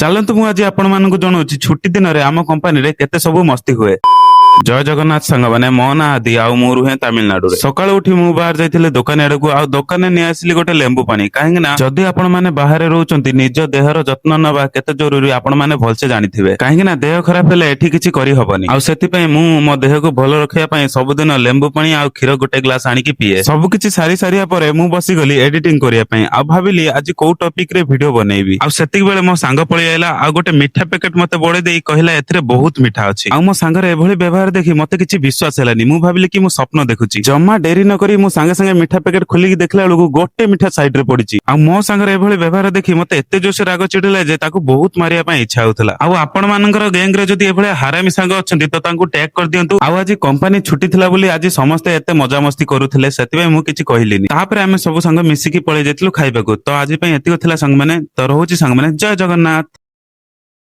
ଚାଲନ୍ତୁ ମୁଁ ଆଜି ଆପଣମାନଙ୍କୁ ଜଣାଉଛି ଛୁଟି ଦିନରେ ଆମ କମ୍ପାନୀରେ କେତେ ସବୁ ମସ୍ତି ହୁଏ। ଜୟ ଜଗନ୍ନାଥ ସାଙ୍ଗମାନେ, ମୋ ନାଁ ଆଦି ଆଉ ମୁଁ ରୁହେ ତାମିଲନାଡୁରେ। ସକାଳୁ ଉଠି ମୁଁ ବାହାର ଯାଇଥିଲି ଦୋକାନ ଆଡକୁ, ଆଉ ଦୋକାନରେ ନେଇ ଆସିଲି ଗୋଟେ ଲେମ୍ବୁ ପାଣି। କାହିଁକି ନା ଯଦି ଆପଣ ମାନେ ବାହାରେ ରହୁଛନ୍ତି ନିଜ ଦେହର ଯତ୍ନ ନେବା କେତେ ଜରୁରୀ ଆପଣ ମାନେ ଭଲସେ ଜାଣିଥିବେ। କାହିଁକି ନା ଦେହ ଖରାପ ହେଲେ ଏଠି କିଛି କରିହବନି। ଆଉ ସେଥିପାଇଁ ମୁଁ ମୋ ଦେହକୁ ଭଲ ରଖିବା ପାଇଁ ସବୁଦିନ ଲେମ୍ବୁ ପାଣି ଆଉ କ୍ଷୀର ଗୋଟେ ଗ୍ଲାସ ଆଣିକି ପିଏ। ସବୁ କିଛି ସାରିବା ପରେ ମୁଁ ବସିଗଲି ଏଡିଟିଂ କରିବା ପାଇଁ। ଆଉ ଭାବିଲି ଆଜି କୋଉ ଟପିକ ରେ ଭିଡିଓ ବନେଇବି। ଆଉ ସେତିକି ବେଳେ ମୋ ସାଙ୍ଗ ପଳେଇ ଆଇଲା, ଆଉ ଗୋଟେ ମିଠା ପ୍ୟାକେଟ ମତେ ବଢେଇ ଦେଇ କହିଲା ଏଥିରେ ବହୁତ ମିଠା ଅଛି। ଆଉ ମୋ ସାଙ୍ଗରେ ଏଭଳି ବ୍ୟବହାର ଦେଖି ମତେ କିଛି ବିଶ୍ୱାସ ହେଲାନି। ମୁଁ ଭାବିଲି କି ମୁଁ ସ୍ୱପ୍ନ ଦେଖୁଛି। ଜମା ଡେରି ନ କରି ମୁଁ ସାଙ୍ଗେ ସାଙ୍ଗେ ମିଠା ପ୍ୟାକେଟ ଖୋଲିକି ଦେଖିଲା ବେଳକୁ ଗୋଟେ ମିଠା ସାଇଡ ରେ ପଡିଛି। ଆଉ ମୋ ସାଙ୍ଗରେ ଏଭଳି ବ୍ୟବହାର ଦେଖି ମତେ ଏତେ ଜୋରସେ ରାଗ ଚିଡିଲା ଯେ ତାକୁ ବହୁତ ମାରିବା ପାଇଁ ଇଚ୍ଛା ହଉଥିଲା। ଆଉ ଆପଣ ମାନଙ୍କର ଗ୍ୟାଙ୍ଗ ରେ ଯଦି ଏଭଳିଆ ହାରାମି ସାଙ୍ଗ ଅଛନ୍ତି ତ ତାଙ୍କୁ ଟ୍ୟାଗ କରିଦିଅନ୍ତୁ। ଆଉ ଆଜି କମ୍ପାନୀ ଛୁଟି ଥିଲା ବୋଲି ଆଜି ସମସ୍ତେ ଏତେ ମଜାମସ୍ତି କରୁଥିଲେ, ସେଥିପାଇଁ ମୁଁ କିଛି କହିଲିନି। ତାପରେ ଆମେ ସବୁ ସାଙ୍ଗ ମିଶିକି ପଳେଇ ଯାଇଥିଲୁ ଖାଇବାକୁ। ତ ଆଜି ପାଇଁ ଏତିକି ଥିଲା ସାଙ୍ଗମାନେ। ତ ରହୁଛି ସାଙ୍ଗମାନେ, ଜୟ ଜଗନ୍ନାଥ।